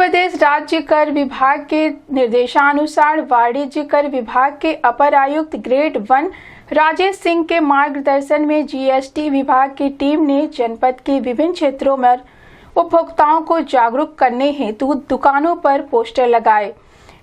प्रदेश राज्य कर विभाग के निर्देशानुसार वाणिज्य कर विभाग के अपर आयुक्त ग्रेड 1 राजेश सिंह के मार्गदर्शन में जीएसटी विभाग की टीम ने जनपद के विभिन्न क्षेत्रों में उपभोक्ताओं को जागरूक करने हेतु दुकानों पर पोस्टर लगाए।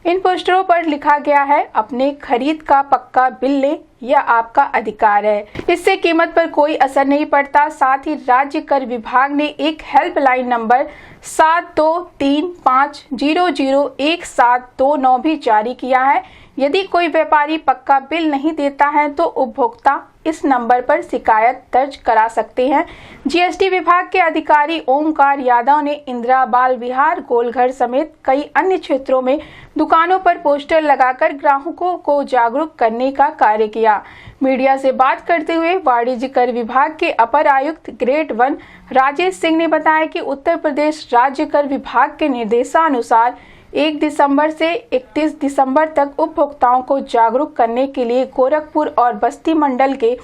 इन पोस्टरों पर लिखा गया है, अपने खरीद का पक्का बिल लें, यह आपका अधिकार है। इससे कीमत पर कोई असर नहीं पड़ता। साथ ही राज्य कर विभाग ने एक हेल्पलाइन नंबर 7235001729 भी जारी किया है। यदि कोई व्यापारी पक्का बिल नहीं देता है तो उपभोक्ता इस नंबर पर शिकायत दर्ज करा सकते हैं। जीएसटी विभाग के अधिकारी ओमकार यादव ने इंदिरा बाल विहार, गोलघर समेत कई अन्य क्षेत्रों में दुकानों पर पोस्टर लगाकर ग्राहकों को जागरूक करने का कार्य किया। मीडिया से बात करते हुए वाणिज्य कर विभाग के अपर आयुक्त ग्रेड 1 राजेश सिंह ने बताया कि उत्तर प्रदेश राज्य कर विभाग के निर्देशानुसार 1 दिसंबर से 31 दिसंबर तक उपभोक्ताओं को जागरूक करने के लिए गोरखपुर और बस्ती मंडल के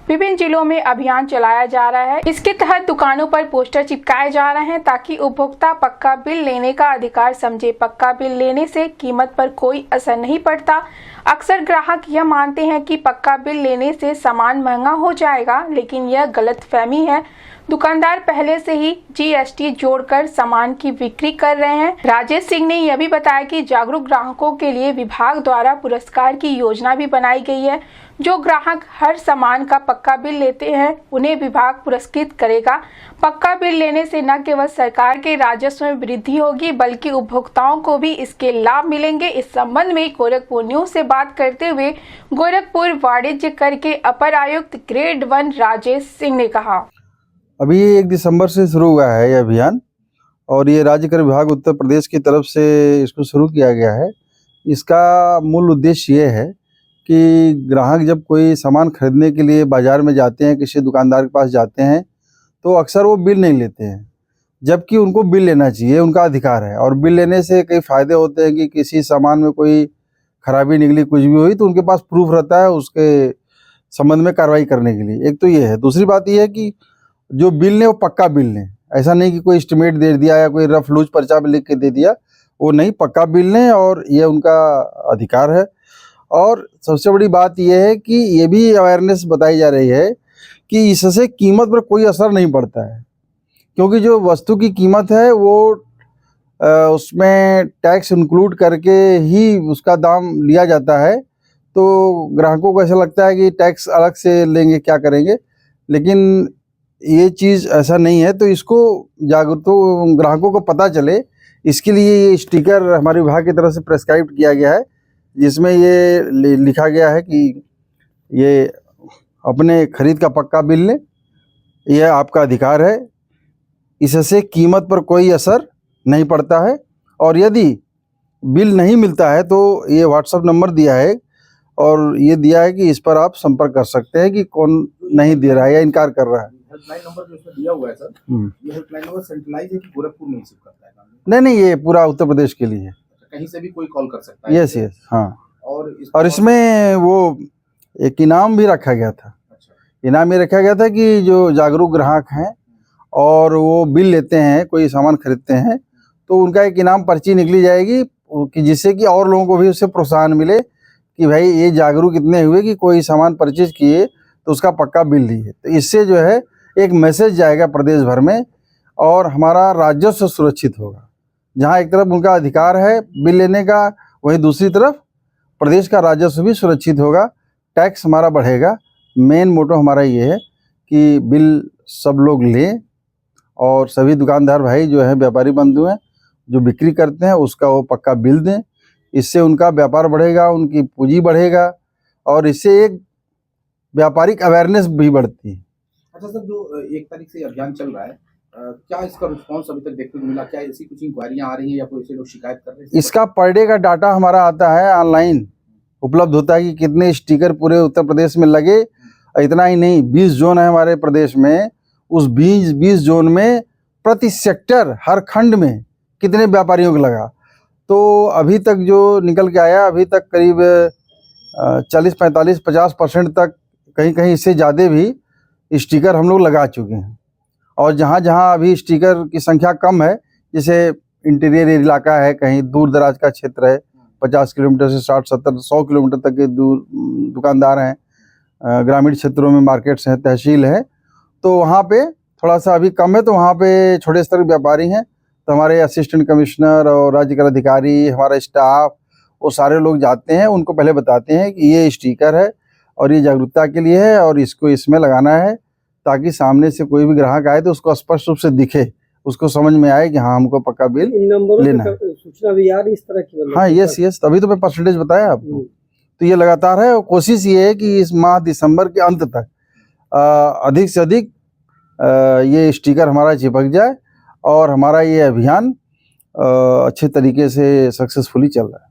विभिन्न जिलों में अभियान चलाया जा रहा है। इसके तहत दुकानों पर पोस्टर चिपकाए जा रहे हैं ताकि उपभोक्ता पक्का बिल लेने का अधिकार समझे। पक्का बिल लेने से कीमत पर कोई असर नहीं पड़ता। अक्सर ग्राहक यह मानते हैं कि पक्का बिल लेने से सामान महंगा हो जाएगा, लेकिन यह गलतफहमी है। दुकानदार पहले से ही जीएसटी जोड़कर सामान की बिक्री कर रहे हैं। राजेश सिंह ने यह भी बताया कि जागरूक ग्राहकों के लिए विभाग द्वारा पुरस्कार की योजना भी बनाई गई है। जो ग्राहक हर सामान का पक्का बिल लेते हैं उन्हें विभाग पुरस्कृत करेगा। पक्का बिल लेने से न केवल सरकार के राजस्व में वृद्धि होगी बल्कि उपभोक्ताओं को भी इसके लाभ मिलेंगे। इस संबंध में गोरखपुर न्यूज से बात करते हुए गोरखपुर वाणिज्य कर के अपर आयुक्त ग्रेड 1 राजेश सिंह ने कहा, अभी 1 दिसंबर से शुरू हुआ है यह अभियान और ये राज्य कर विभाग उत्तर प्रदेश की तरफ से इसको शुरू किया गया है। इसका मूल उद्देश्य ये है कि ग्राहक जब कोई सामान खरीदने के लिए बाज़ार में जाते हैं, किसी दुकानदार के पास जाते हैं तो अक्सर वो बिल नहीं लेते हैं, जबकि उनको बिल लेना चाहिए, उनका अधिकार है। और बिल लेने से कई फ़ायदे होते हैं कि किसी सामान में कोई खराबी निकली, कुछ भी हुई तो उनके पास प्रूफ रहता है उसके संबंध में कार्रवाई करने के लिए। एक तो ये है। दूसरी बात ये है कि जो बिल लें वो पक्का बिल लें, ऐसा नहीं कि कोई एस्टिमेट दे दिया या कोई रफ लूज पर्चा में लिख के दे दिया, वो नहीं, पक्का बिल लें और ये उनका अधिकार है। और सबसे बड़ी बात ये है कि ये भी अवेयरनेस बताई जा रही है कि इससे कीमत पर कोई असर नहीं पड़ता है, क्योंकि जो वस्तु की कीमत है वो उसमें टैक्स इंक्लूड करके ही उसका दाम लिया जाता है। तो ग्राहकों को ऐसा लगता है कि टैक्स अलग से लेंगे, क्या करेंगे, लेकिन ये चीज़ ऐसा नहीं है। तो इसको जागरूक तो ग्राहकों को पता चले, इसके लिए ये स्टिकर हमारे विभाग की तरफ से प्रेस्क्राइब किया गया है, जिसमें ये लिखा गया है कि ये अपने खरीद का पक्का बिल लें, यह आपका अधिकार है, इससे कीमत पर कोई असर नहीं पड़ता है। और यदि बिल नहीं मिलता है तो ये व्हाट्सएप नंबर दिया है और ये दिया है कि इस पर आप संपर्क कर सकते हैं कि कौन नहीं दे रहा है या इनकार कर रहा है। हेल्पलाइन नंबर जो इसमें दिया हुआ है सर, ये हेल्पलाइन नंबर सेंट्रलाइज है कि गोरखपुर में रिसीव करता है? नहीं, ये पूरा उत्तर प्रदेश के लिए है। कहीं से भी कोई कॉल कर सकता है? यस, हाँ। और इसमें वो एक इनाम भी रखा गया था। इनाम ये रखा गया था कि जो जागरूक ग्राहक हैं और वो बिल लेते हैं, कोई सामान खरीदते हैं, तो उनका एक इनाम पर्ची निकली जाएगी कि जिससे कि और लोगों को भी उससे प्रोत्साहन मिले कि भाई ये जागरूक इतने हुए कि कोई सामान परचेज किए तो उसका पक्का बिल दिए। तो इससे जो है एक मैसेज जाएगा प्रदेश भर में और हमारा राजस्व सुरक्षित होगा। जहाँ एक तरफ उनका अधिकार है बिल लेने का, वहीं दूसरी तरफ प्रदेश का राजस्व भी सुरक्षित होगा, टैक्स हमारा बढ़ेगा। मेन मोटो हमारा ये है कि बिल सब लोग लें और सभी दुकानदार भाई जो हैं, व्यापारी बंधु हैं जो बिक्री करते हैं, उसका वो पक्का बिल दें। इससे उनका व्यापार बढ़ेगा, उनकी पूंजी बढ़ेगा और इससे एक व्यापारिक अवेयरनेस भी बढ़ती है। अच्छा सर, जो 1 तारीख से अभियान चल रहा है, क्या इसका रिस्पांस अभी तक देखने को मिला? क्या ऐसी कुछ इंक्वायरियां आ रही हैं या कोई से लोग शिकायत कर रहे हैं? इसका पर डे का डाटा हमारा आता है, ऑनलाइन उपलब्ध होता है कि कितने स्टिकर पूरे उत्तर प्रदेश में लगे। इतना ही नहीं, 20 जोन है हमारे प्रदेश में, उस 20 जोन में प्रति सेक्टर हर खंड में कितने व्यापारियों को लगा। तो अभी तक जो निकल के आया, अभी तक करीब 40, 45, 50% तक, कहीं कहीं इससे ज़्यादा भी स्टिकर हम लोग लगा चुके हैं। और जहाँ जहाँ अभी स्टिकर की संख्या कम है, जैसे इंटीरियर इलाका है, कहीं दूर दराज का क्षेत्र है, 50 किलोमीटर से 60, 70, 100 किलोमीटर तक के दूर दुकानदार हैं, ग्रामीण क्षेत्रों में मार्केट्स हैं, तहसील है, तो वहाँ पे थोड़ा सा अभी कम है। तो वहाँ पे छोटे स्तर के व्यापारी हैं, तो हमारे असिस्टेंट कमिश्नर और राज्य कर अधिकारी, हमारा स्टाफ, वो सारे लोग जाते हैं, उनको पहले बताते हैं कि ये स्टिकर है और ये जागरूकता के लिए है और इसको इसमें लगाना है, ताकि सामने से कोई भी ग्राहक आए तो उसको स्पष्ट रूप से दिखे, उसको समझ में आए कि हाँ हमको पक्का बिल इन नंबरों लेना है। सूचना भी आ रही इस तरह की, मतलब हाँ, यस, तभी तो मैं परसेंटेज बताया आपको। तो ये लगातार है और कोशिश ये है कि इस माह दिसंबर के अंत तक अधिक से अधिक ये स्टिकर हमारा चिपक जाए और हमारा ये अभियान अच्छे तरीके से सक्सेसफुली चल रहा है।